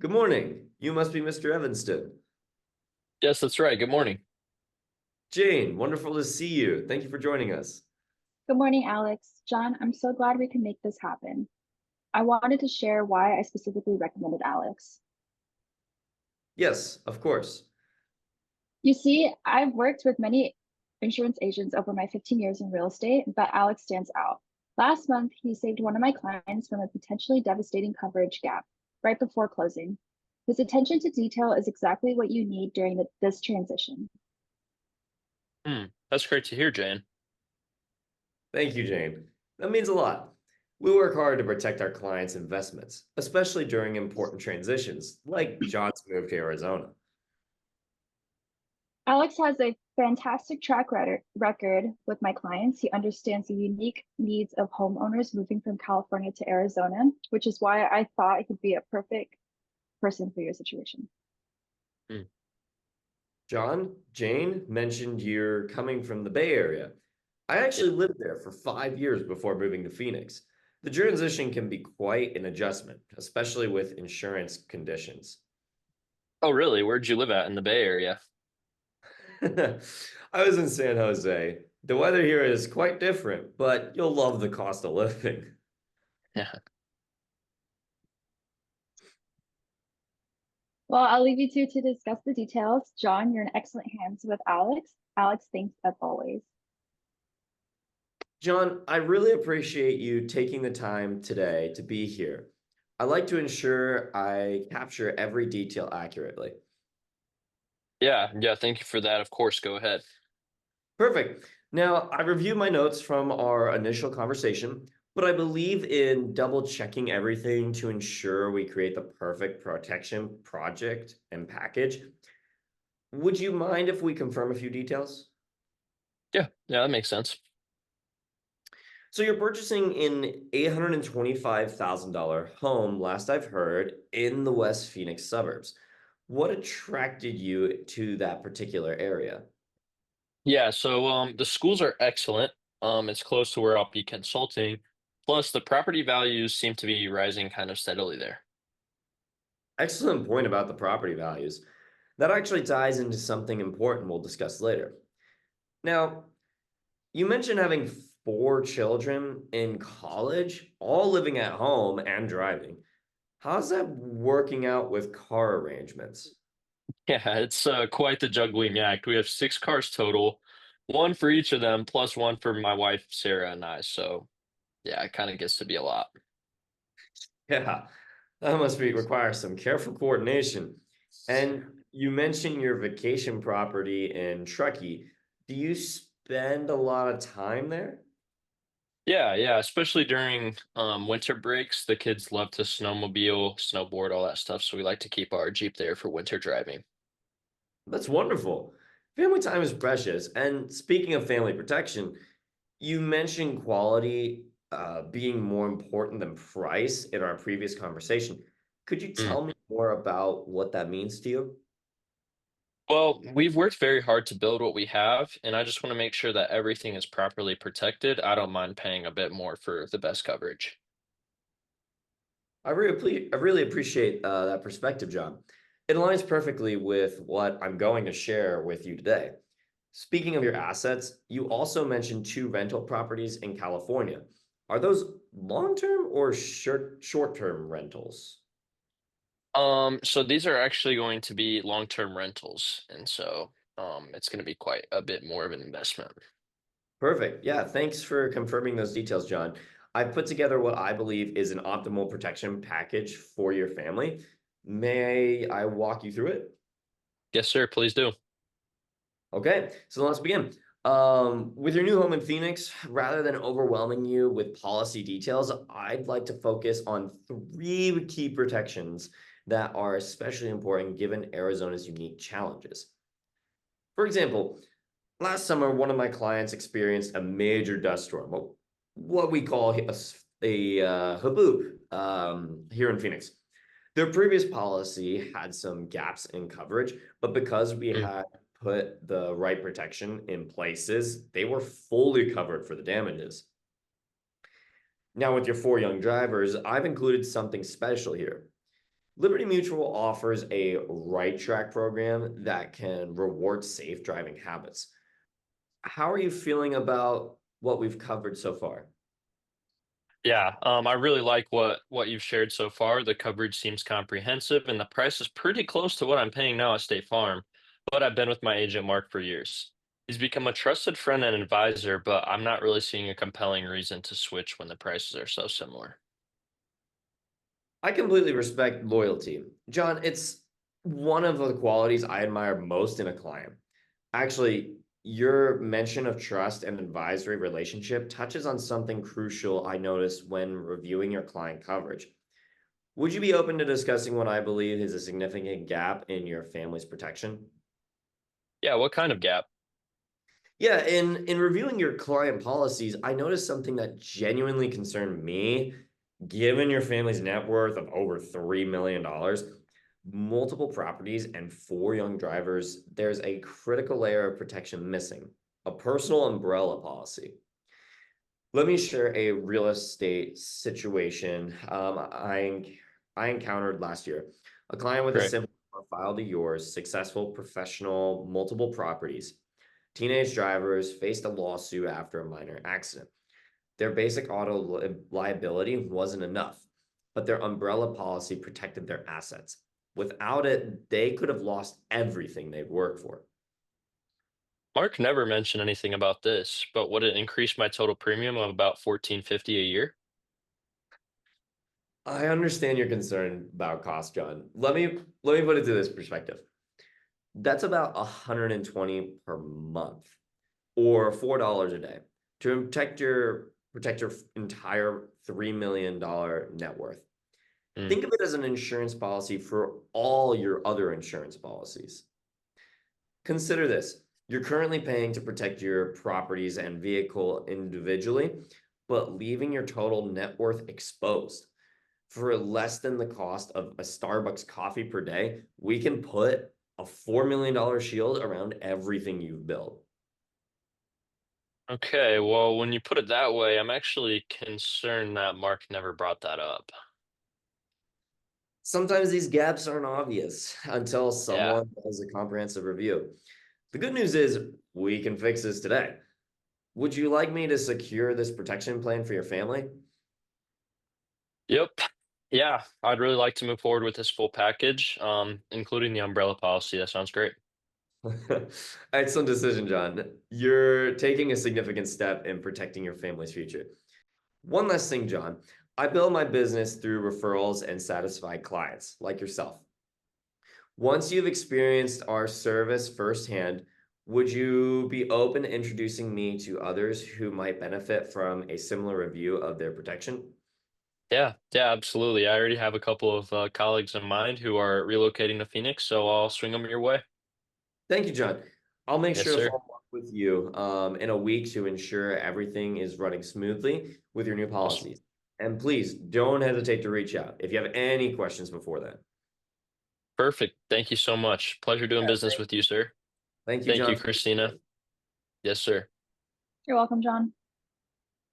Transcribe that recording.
Good morning. You must be Mr. Evanston. Yes, that's right. Good morning. Jane, wonderful to see you. Thank you for joining us. Good morning, Alex. John, I'm so glad we can make this happen. I wanted to share why I specifically recommended Alex. Yes, of course. You see, I've worked with many insurance agents over my 15 years in real estate, but Alex stands out. Last month, he saved one of my clients from a potentially devastating coverage gap right before closing. His attention to detail is exactly what you need during this transition. That's great to hear, Jane. Thank you, Jane. That means a lot. We work hard to protect our clients' investments, especially during important transitions, like John's move to Arizona. Alex has a fantastic record with my clients. He understands the unique needs of homeowners moving from California to Arizona, which is why I thought he'd be a perfect person for your situation. Mm. John, Jane mentioned you're coming from the Bay Area. I actually lived there for 5 years before moving to Phoenix. The transition can be quite an adjustment, especially with insurance conditions. Oh, really? Where'd you live at in the Bay Area? I was in San Jose. The weather here is quite different, but you'll love the cost of living. Yeah. Well, I'll leave you two to discuss the details. John, you're in excellent hands with Alex. Alex, thanks as always. John, I really appreciate you taking the time today to be here. I like to ensure I capture every detail accurately. Yeah. Thank you for that. Of course, go ahead. Perfect. Now, I reviewed my notes from our initial conversation, but I believe in double checking everything to ensure we create the perfect protection project and package. Would you mind if we confirm a few details? Yeah, that makes sense. So you're purchasing an $825,000 home, last I've heard, in the West Phoenix suburbs. What attracted you to that particular area? Yeah, so the schools are excellent. It's close to where I'll be consulting. Plus, the property values seem to be rising kind of steadily there. Excellent point about the property values. That actually ties into something important we'll discuss later. Now, you mentioned having four children in college, all living at home and driving. How's that working out with car arrangements? Yeah, it's quite the juggling act. We have six cars total, one for each of them, plus one for my wife, Sarah, and I. So, yeah, it kind of gets to be a lot. Yeah, that must be require some careful coordination. And you mentioned your vacation property in Truckee. Do you spend a lot of time there? Yeah, especially during winter breaks, the kids love to snowmobile, snowboard, all that stuff. So we like to keep our Jeep there for winter driving. That's wonderful. Family time is precious. And speaking of family protection, you mentioned quality being more important than price in our previous conversation. Could you Mm. tell me more about what that means to you? Well, we've worked very hard to build what we have, and I just want to make sure that everything is properly protected. I don't mind paying a bit more for the best coverage. I really appreciate that perspective, John. It aligns perfectly with what I'm going to share with you today. Speaking of your assets, you also mentioned two rental properties in California. Are those long-term or short-term rentals? So these are actually going to be long-term rentals, and so it's going to be quite a bit more of an investment. Perfect. Yeah, thanks for confirming those details, John. I've put together what I believe is an optimal protection package for your family. May I walk you through it? Yes, sir, please do. Okay, so let's begin. With your new home in Phoenix, rather than overwhelming you with policy details, I'd like to focus on three key protections that are especially important given Arizona's unique challenges. For example, last summer, one of my clients experienced a major dust storm, what we call a haboob here in Phoenix. Their previous policy had some gaps in coverage, but because we Mm. had put the right protection in places, they were fully covered for the damages. Now, with your four young drivers, I've included something special here. Liberty Mutual offers a right track program that can reward safe driving habits. How are you feeling about what we've covered so far? Yeah, I really like what you've shared so far. The coverage seems comprehensive, and the price is pretty close to what I'm paying now at State Farm. But I've been with my agent Mark for years. He's become a trusted friend and advisor, but I'm not really seeing a compelling reason to switch when the prices are so similar. I completely respect loyalty. John, it's one of the qualities I admire most in a client. Actually, your mention of trust and advisory relationship touches on something crucial I noticed when reviewing your client coverage. Would you be open to discussing what I believe is a significant gap in your family's protection? Yeah, what kind of gap? Yeah, in reviewing your client policies, I noticed something that genuinely concerned me. Given your family's net worth of over $3 million, multiple properties, and 4 young drivers, there's a critical layer of protection missing: a personal umbrella policy. Let me share a real estate situation I encountered last year. A client with a Great. similar profile to yours, successful professional, multiple properties. Teenage drivers faced a lawsuit after a minor accident. Their basic auto liability wasn't enough, but their umbrella policy protected their assets. Without it, they could have lost everything they've worked for. Mark never mentioned anything about this, but would it increase my total premium of about 1450 a year? I understand your concern about cost, John. Let me put it to this perspective. That's about 120 per month, or $4 a day, to protect your entire $3 million net worth. Hmm. Think of it as an insurance policy for all your other insurance policies. Consider this: you're currently paying to protect your properties and vehicle individually, but leaving your total net worth exposed. For less than the cost of a Starbucks coffee per day, we can put a $4 million shield around everything you've built. Okay, well, when you put it that way, I'm actually concerned that Mark never brought that up. Sometimes these gaps aren't obvious until Yeah. someone does a comprehensive review. The good news is we can fix this today. Would you like me to secure this protection plan for your family? Yep. Yeah, I'd really like to move forward with this full package, including the umbrella policy. That sounds great. Excellent decision, John. You're taking a significant step in protecting your family's future. One last thing, John. I build my business through referrals and satisfied clients like yourself. Once you've experienced our service firsthand, would you be open to introducing me to others who might benefit from a similar review of their protection? Yeah, yeah, absolutely. I already have a couple of colleagues in mind who are relocating to Phoenix, so I'll swing them your way. Thank you, John. I'll make Yes, sure to sir. follow up with you in a week to ensure everything is running smoothly with your new Awesome. policies. And please don't hesitate to reach out if you have any questions before then. Perfect. Thank you so much. Pleasure doing Yeah, business with you, sir. thank you, Thank John, you, for your Christina. time. Yes, sir. You're welcome, John.